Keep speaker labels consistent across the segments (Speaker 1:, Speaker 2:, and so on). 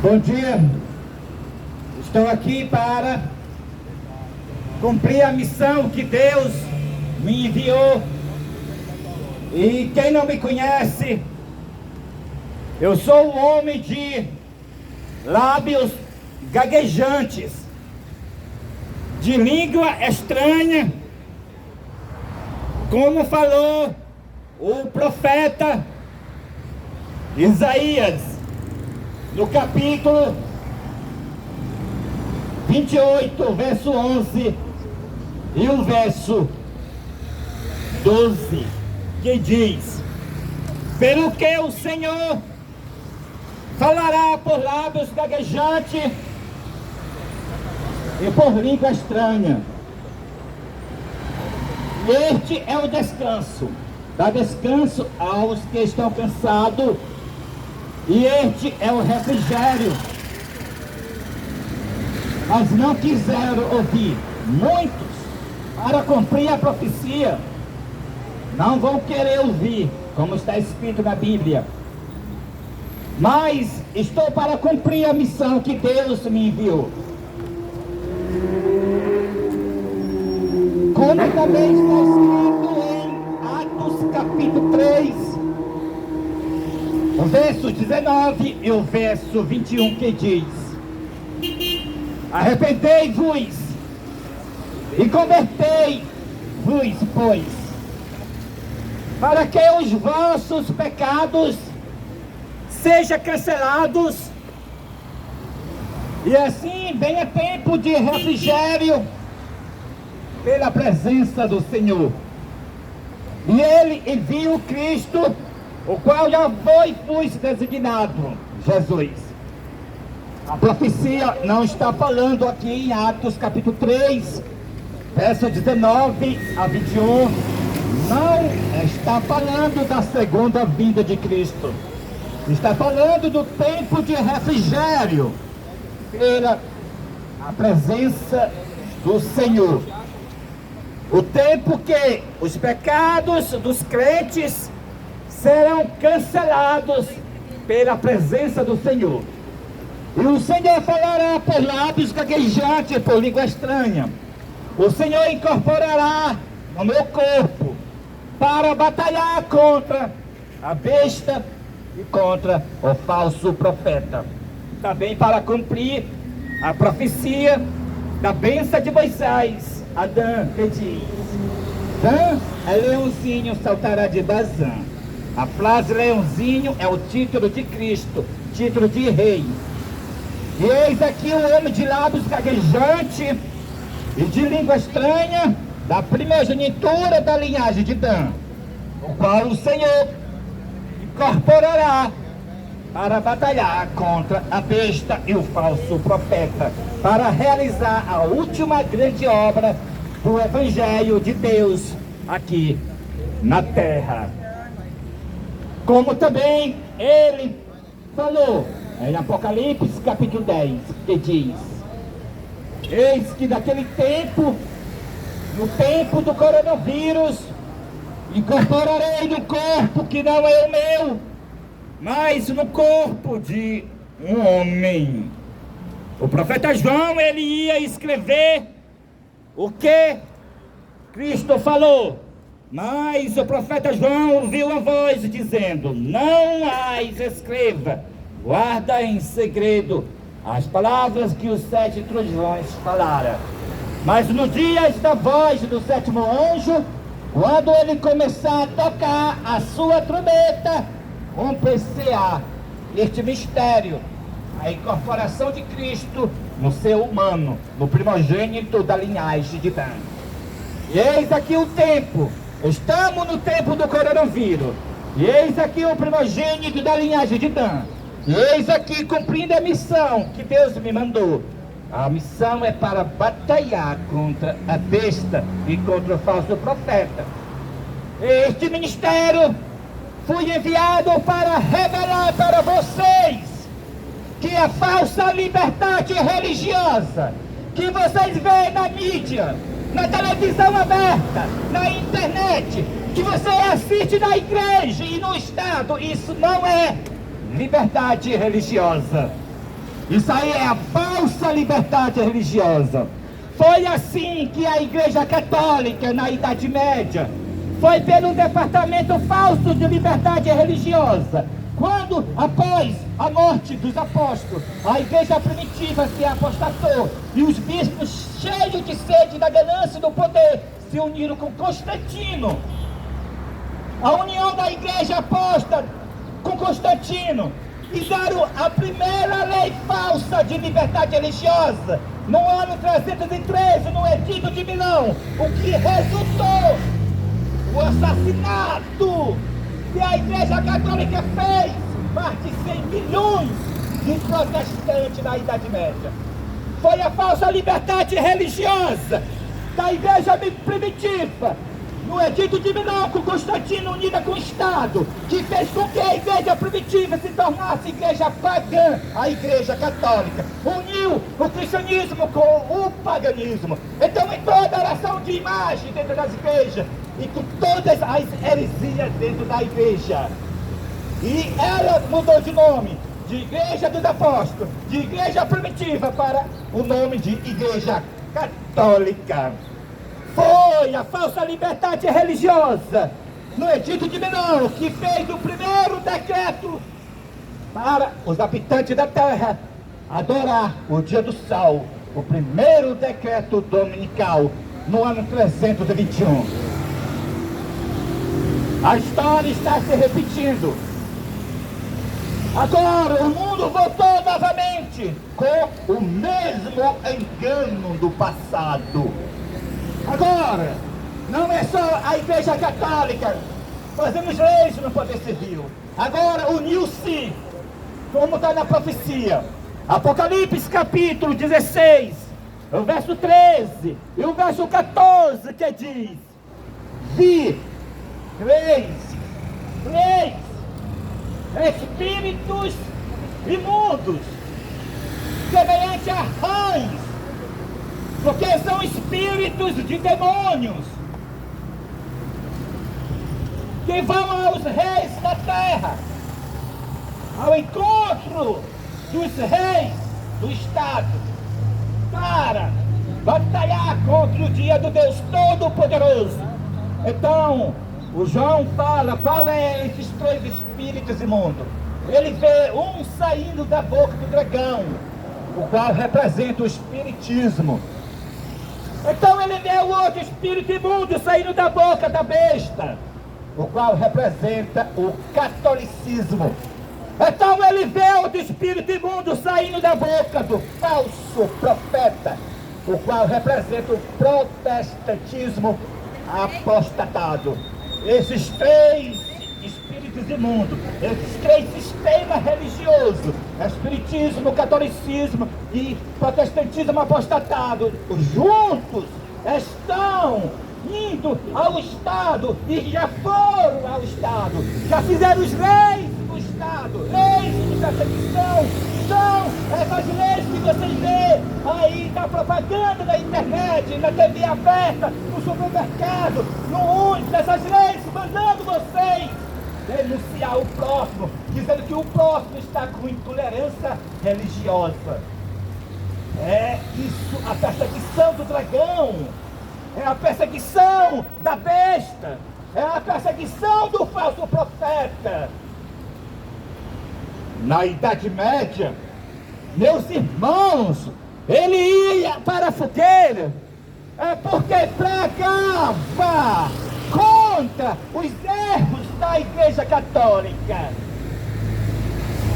Speaker 1: Bom dia, estou aqui para cumprir a missão que Deus me enviou. E quem não me conhece, eu sou um homem de lábios gaguejantes, de língua estranha, como falou o profeta Isaías, no capítulo 28, verso 11 e o verso 12, que diz: pelo que o Senhor falará por lábios gaguejantes e por língua estranha. Este é o descanso, dá descanso aos que estão cansados, e este é o refrigério. Mas não quiseram ouvir. Muitos, para cumprir a profecia, não vão querer ouvir, como está escrito na Bíblia. Mas estou para cumprir a missão que Deus me enviou. Como também está escrito em Atos capítulo 3, o verso 19 e o verso 21, que diz: arrependei-vos e convertei-vos, pois, para que os vossos pecados sejam cancelados, e assim venha tempo de refrigério pela presença do Senhor. E Ele enviou Cristo, o qual já foi designado, Jesus. A profecia não está falando aqui em Atos capítulo 3, verso 19 a 21, não está falando da segunda vinda de Cristo. Está falando do tempo de refrigério pela a presença do Senhor. O tempo que os pecados dos crentes serão cancelados pela presença do Senhor. E o Senhor falará por lábios gaguejantes, por língua estranha. O Senhor incorporará no meu corpo para batalhar contra a besta e contra o falso profeta. Também para cumprir a profecia da bênção de Moisés, Adão, que diz: Dan é leãozinho, saltará de Bazã. A frase leãozinho é o título de Cristo, título de rei. E eis aqui o homem de lábios gaguejantes e de língua estranha, da primogenitura da linhagem de Dan, o qual o Senhor incorporará para batalhar contra a besta e o falso profeta, para realizar a última grande obra do Evangelho de Deus aqui na terra. Como também ele falou em Apocalipse capítulo 10, que diz: eis que naquele tempo, no tempo do coronavírus, incorporarei no corpo que não é o meu, mas no corpo de um homem. O profeta João, ele ia escrever o que Cristo falou, mas o profeta João ouviu uma voz dizendo: não as escreva, guarda em segredo as palavras que os 7 trovões falaram. Mas no dia da voz do 7º anjo, quando ele começar a tocar a sua trombeta, cumprir-se-á este mistério, a incorporação de Cristo no ser humano, no primogênito da linhagem de Dan. E eis aqui o tempo, estamos no tempo do coronavírus, e eis aqui o primogênito da linhagem de Dan, e eis aqui cumprindo a missão que Deus me mandou. A missão é para batalhar contra a besta e contra o falso profeta. Este ministério foi enviado para revelar para vocês que a falsa liberdade religiosa que vocês veem na mídia, na televisão aberta, na internet, que você assiste na igreja e no Estado, isso não é liberdade religiosa. Isso aí é a falsa liberdade religiosa. Foi assim que a Igreja Católica, na Idade Média, foi pelo departamento falso de liberdade religiosa. Quando, após a morte dos apóstolos, a igreja primitiva se apostatou e os bispos, cheios de sede da ganância e do poder, se uniram com Constantino. A união da igreja apóstata com Constantino fizeram a primeira lei falsa de liberdade religiosa no ano 313, no Edito de Milão, o que resultou o assassinato que a Igreja Católica fez mais de 100 milhões de protestantes na Idade Média. Foi a falsa liberdade religiosa da Igreja primitiva, no Edito de Milão, com Constantino unida com o Estado, que fez com que a Igreja primitiva se tornasse igreja pagã, a Igreja Católica. Uniu o cristianismo com o paganismo. Então, em toda a oração de imagem dentro das igrejas, e com todas as heresias dentro da igreja. E ela mudou de nome, de Igreja dos Apóstolos, de Igreja Primitiva, para o nome de Igreja Católica. Foi a falsa liberdade religiosa, no Edito de Milão, que fez o primeiro decreto para os habitantes da terra adorar o dia do sol, o primeiro decreto dominical, no ano 321. A história está se repetindo. Agora o mundo voltou novamente com o mesmo engano do passado. Agora, não é só a Igreja Católica fazendo leis no poder civil. Agora uniu-se, como está na profecia. Apocalipse capítulo 16, o verso 13 e o verso 14, que diz: vi três espíritos imundos, semelhante a rãs, porque são espíritos de demônios, que vão aos reis da terra, ao encontro dos reis do Estado, para batalhar contra o dia do Deus Todo-Poderoso. Então, o João fala qual é esses três espíritos imundos. Ele vê um saindo da boca do dragão, o qual representa o espiritismo. Então ele vê o outro espírito imundo saindo da boca da besta, o qual representa o catolicismo. Então ele vê outro espírito imundo saindo da boca do falso profeta, o qual representa o protestantismo apostatado. Esses três espíritos imundos, esses três sistemas religiosos, espiritismo, catolicismo e protestantismo apostatado, juntos estão indo ao Estado e já foram ao Estado, já fizeram os leis do Estado, leis de perseguição. São essas leis que vocês vê aí na propaganda da internet, na TV aberta, no supermercado, no ônibus, essas leis mandando vocês denunciar o próximo, dizendo que o próximo está com intolerância religiosa. É isso, a perseguição do dragão, é a perseguição da besta, é a perseguição do falso profeta. Na Idade Média, meus irmãos, ele ia para a fogueira, porque pregava contra os erros da Igreja Católica.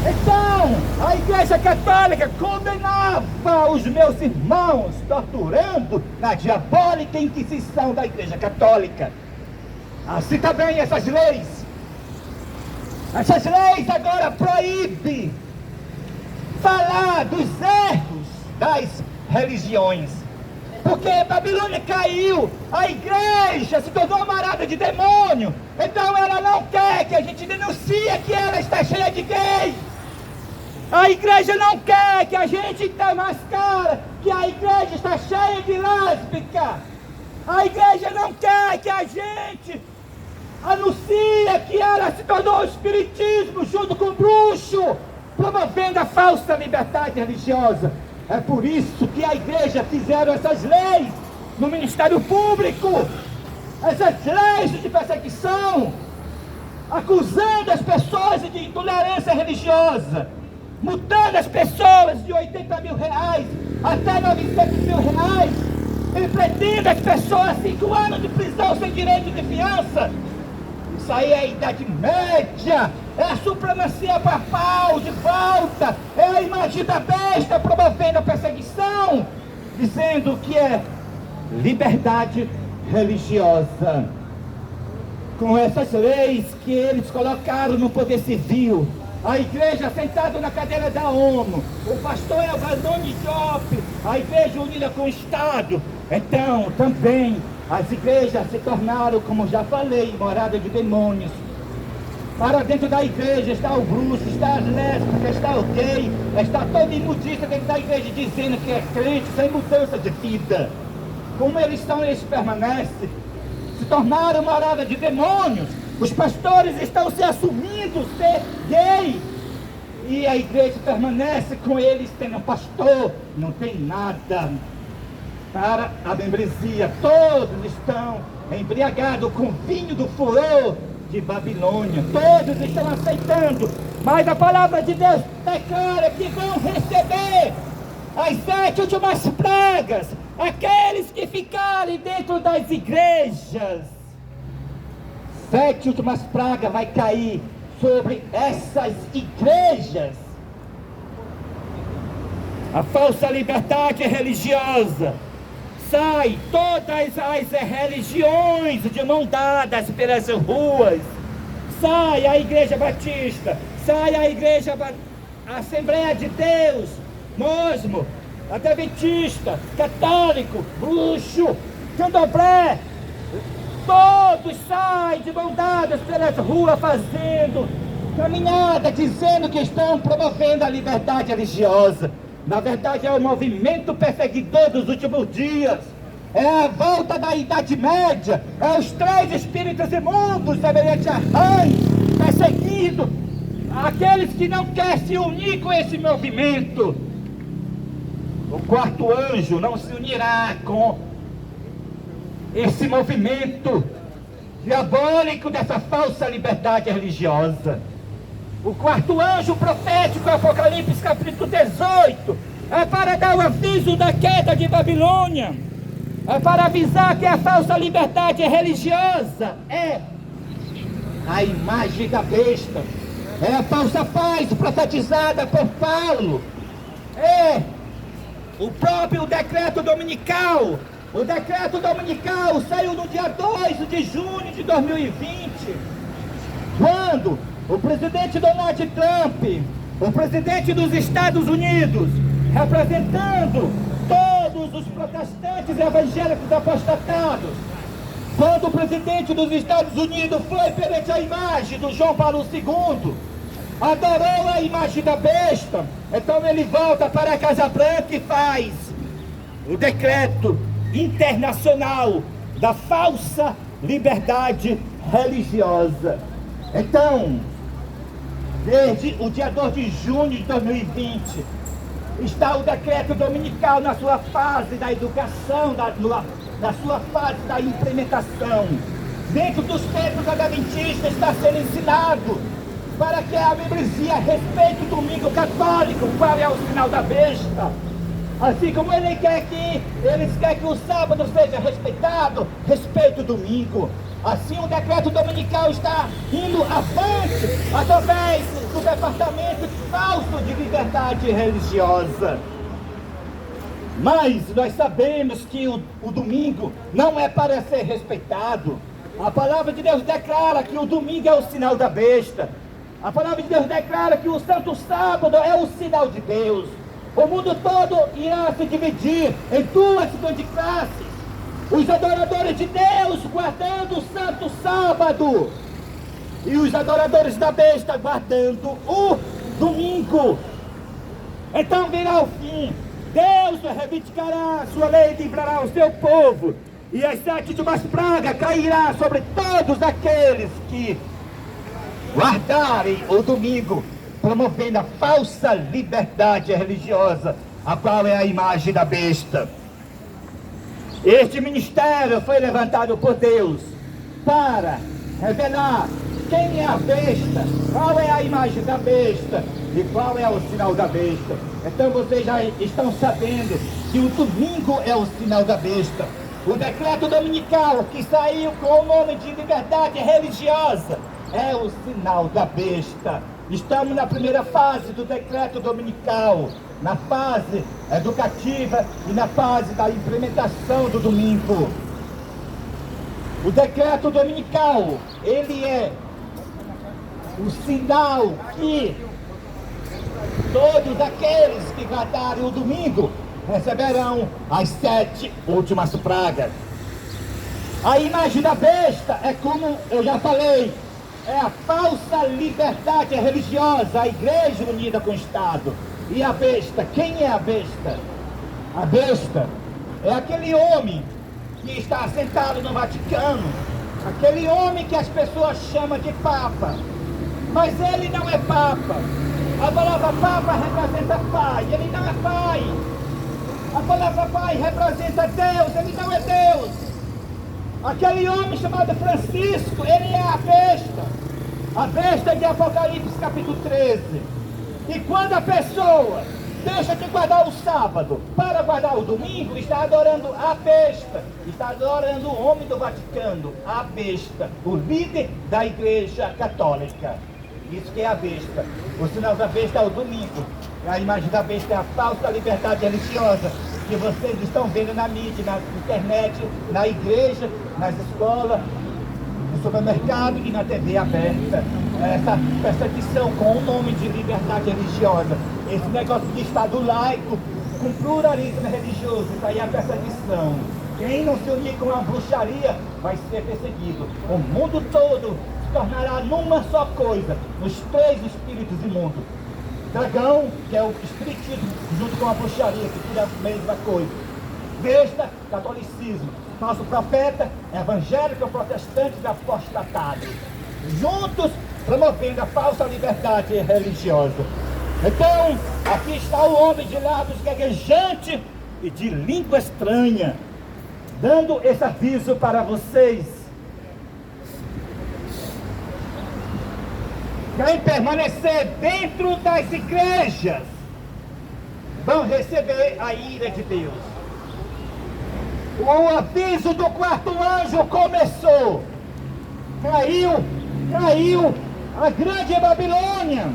Speaker 1: Então, a Igreja Católica condenava os meus irmãos, torturando na diabólica Inquisição da Igreja Católica. Assim também essas leis. Essas leis agora proíbem falar dos erros das religiões. Porque a Babilônia caiu, a igreja se tornou uma morada de demônio. Então ela não quer que a gente denuncie que ela está cheia de gays. A igreja não quer que a gente mascara que a igreja está cheia de lésbica. A igreja não quer que a gente anuncia que ela se tornou o espiritismo junto com o bruxo. promovendo a falsa liberdade religiosa. É por isso que a igreja fizeram essas leis no Ministério Público, essas leis de perseguição, acusando as pessoas de intolerância religiosa, multando as pessoas de 80 mil reais até 900 mil reais, e prendendo as pessoas a 5 anos de prisão sem direito de fiança. Isso aí é a Idade Média, é a supremacia papal de volta, é a imagem da besta promovendo a perseguição, dizendo que é liberdade religiosa. Com essas leis que eles colocaram no poder civil, a igreja sentada na cadeira da ONU, o pastor é o Albanoni Diop, a igreja unida com o Estado. Então, também, as igrejas se tornaram, como já falei, morada de demônios. Para dentro da igreja está o bruxo, está as lésbicas, está o gay, está todo imundista dentro da igreja dizendo que é crente sem mudança de vida. Como eles permanecem, se tornaram morada de demônios. Os pastores estão se assumindo ser gay, e a igreja permanece com eles tendo pastor, não tem nada para a membresia. Todos estão embriagados com vinho do furor de Babilônia, todos estão aceitando, mas a palavra de Deus declara que vão receber as 7 últimas pragas, aqueles que ficarem dentro das igrejas. 7 últimas pragas vai cair sobre essas igrejas. A falsa liberdade religiosa. Sai todas as religiões de mão dadas pelas ruas. Sai a Igreja Batista, sai a Igreja Assembleia de Deus, Mosmo, Adventista, Católico, Bruxo, Candomblé. Todos saem de mão dadas pelas ruas fazendo caminhada, dizendo que estão promovendo a liberdade religiosa. Na verdade é o movimento perseguidor dos últimos dias. É a volta da Idade Média. É os 3 espíritos imundos, semelhante a rãs, perseguindo aqueles que não querem se unir com esse movimento. O 4º anjo não se unirá com esse movimento diabólico dessa falsa liberdade religiosa. O 4º anjo profético, Apocalipse capítulo 18, é para dar o aviso da queda de Babilônia, é para avisar que a falsa liberdade religiosa é a imagem da besta, é a falsa paz profetizada por Paulo, é o próprio decreto dominical. O decreto dominical saiu no dia 2 de junho de 2020, quando o presidente Donald Trump, o presidente dos Estados Unidos, representando todos os protestantes evangélicos apostatados, quando o presidente dos Estados Unidos foi perante a imagem do João Paulo II, adorou a imagem da besta, então ele volta para a Casa Branca e faz o decreto internacional da falsa liberdade religiosa. Então, desde o dia 2 de junho de 2020, está o decreto dominical na sua fase da educação, na sua fase da implementação. Dentro dos templos adventistas está sendo ensinado para que a membresia respeite o domingo católico, qual é o sinal da besta. Assim como eles querem que o sábado seja respeitado, respeite o domingo. Assim o decreto dominical está indo avante através do departamento falso de liberdade religiosa. Mas nós sabemos que o domingo não é para ser respeitado. A palavra de Deus declara que o domingo é o sinal da besta. A palavra de Deus declara que o santo sábado é o sinal de Deus. O mundo todo irá se dividir em 2 grandes classes. Os adoradores de Deus guardando o santo sábado, e os adoradores da besta guardando o domingo. Então virá o fim. Deus reivindicará a sua lei e livrará o seu povo, e as 7 últimas pragas cairá sobre todos aqueles que guardarem o domingo promovendo a falsa liberdade religiosa, a qual é a imagem da besta. Este ministério foi levantado por Deus para revelar quem é a besta, qual é a imagem da besta e qual é o sinal da besta. Então vocês já estão sabendo que o domingo é o sinal da besta. O decreto dominical que saiu com o nome de liberdade religiosa é o sinal da besta. Estamos na primeira fase do decreto dominical, na fase educativa e na fase da implementação do domingo. O decreto dominical, ele é o sinal que todos aqueles que guardarem o domingo receberão as 7 últimas pragas. A imagem da besta é, como eu já falei, é a falsa liberdade religiosa, a igreja unida com o Estado. E a besta, quem é a besta? A besta é aquele homem que está sentado no Vaticano, aquele homem que as pessoas chamam de Papa, mas ele não é Papa. A palavra Papa representa Pai, ele não é Pai. A palavra Pai representa Deus, ele não é Deus. Aquele homem chamado Francisco, ele é a besta de Apocalipse capítulo 13. E quando a pessoa deixa de guardar o sábado para guardar o domingo, está adorando a besta, está adorando o homem do Vaticano, a besta, o líder da igreja católica. Isso que é a besta. O sinal da besta é o domingo. A imagem da besta é a falsa liberdade religiosa que vocês estão vendo na mídia, na internet, na igreja, nas escolas, no supermercado e na TV aberta. Essa perseguição com o nome de liberdade religiosa, esse negócio de Estado laico com pluralismo religioso, isso aí é a perseguição. Quem não se unir com a bruxaria vai ser perseguido. O mundo todo se tornará numa só coisa, nos 3 espíritos imundos. Dragão, que é o espiritismo, junto com a bruxaria, que tudo é a mesma coisa. Besta, catolicismo. Nosso profeta, evangélico, protestante e apostatado. Juntos, promovendo a falsa liberdade religiosa. Então, aqui está o homem de lábios gaguejante e de língua estranha, dando esse aviso para vocês. Quem permanecer dentro das igrejas vão receber a ira de Deus. O aviso do 4º anjo começou. Caiu a grande Babilônia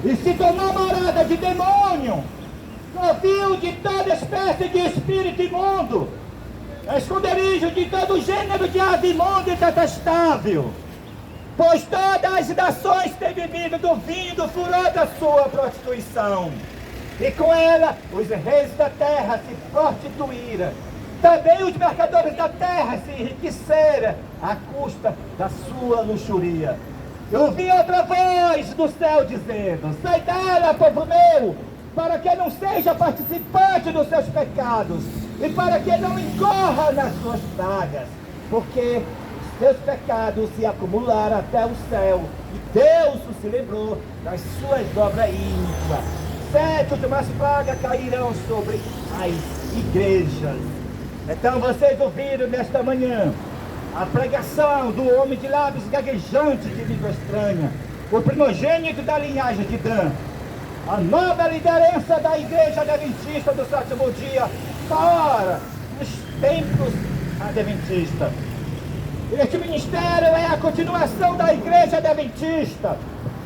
Speaker 1: e se tornou morada de demônio, covil de toda espécie de espírito imundo, esconderijo de todo gênero de ave imunda e detestável. Pois todas as nações têm bebido do vinho do furor da sua prostituição, e com ela os reis da terra se prostituíram. Também os mercadores da terra se enriqueceram à custa da sua luxúria. Eu ouvi outra voz do céu dizendo: sai dela, povo meu, para que não seja participante dos seus pecados, e para que não incorra nas suas pragas, porque seus pecados se acumularam até o céu, e Deus se lembrou das suas obras íntimas. 7 últimas pragas cairão sobre as igrejas. Então vocês ouviram nesta manhã a pregação do homem de lábios gaguejantes de língua estranha, o primogênito da linhagem de Dan, a nova liderança da igreja adventista do 7º dia, fora dos templos adventistas. Este ministério é a continuação da igreja adventista,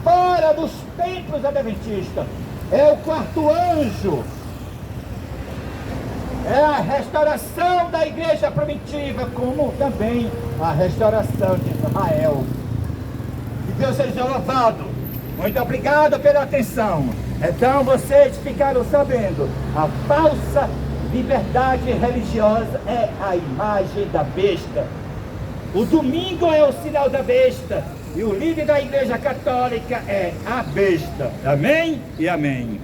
Speaker 1: fora dos templos adventistas. É o 4º anjo. É a restauração da igreja primitiva, como também a restauração de Israel. Que Deus seja louvado. Muito obrigado pela atenção. Então vocês ficaram sabendo, a falsa liberdade religiosa é a imagem da besta. O domingo é o sinal da besta, e o líder da igreja católica é a besta. Amém e amém.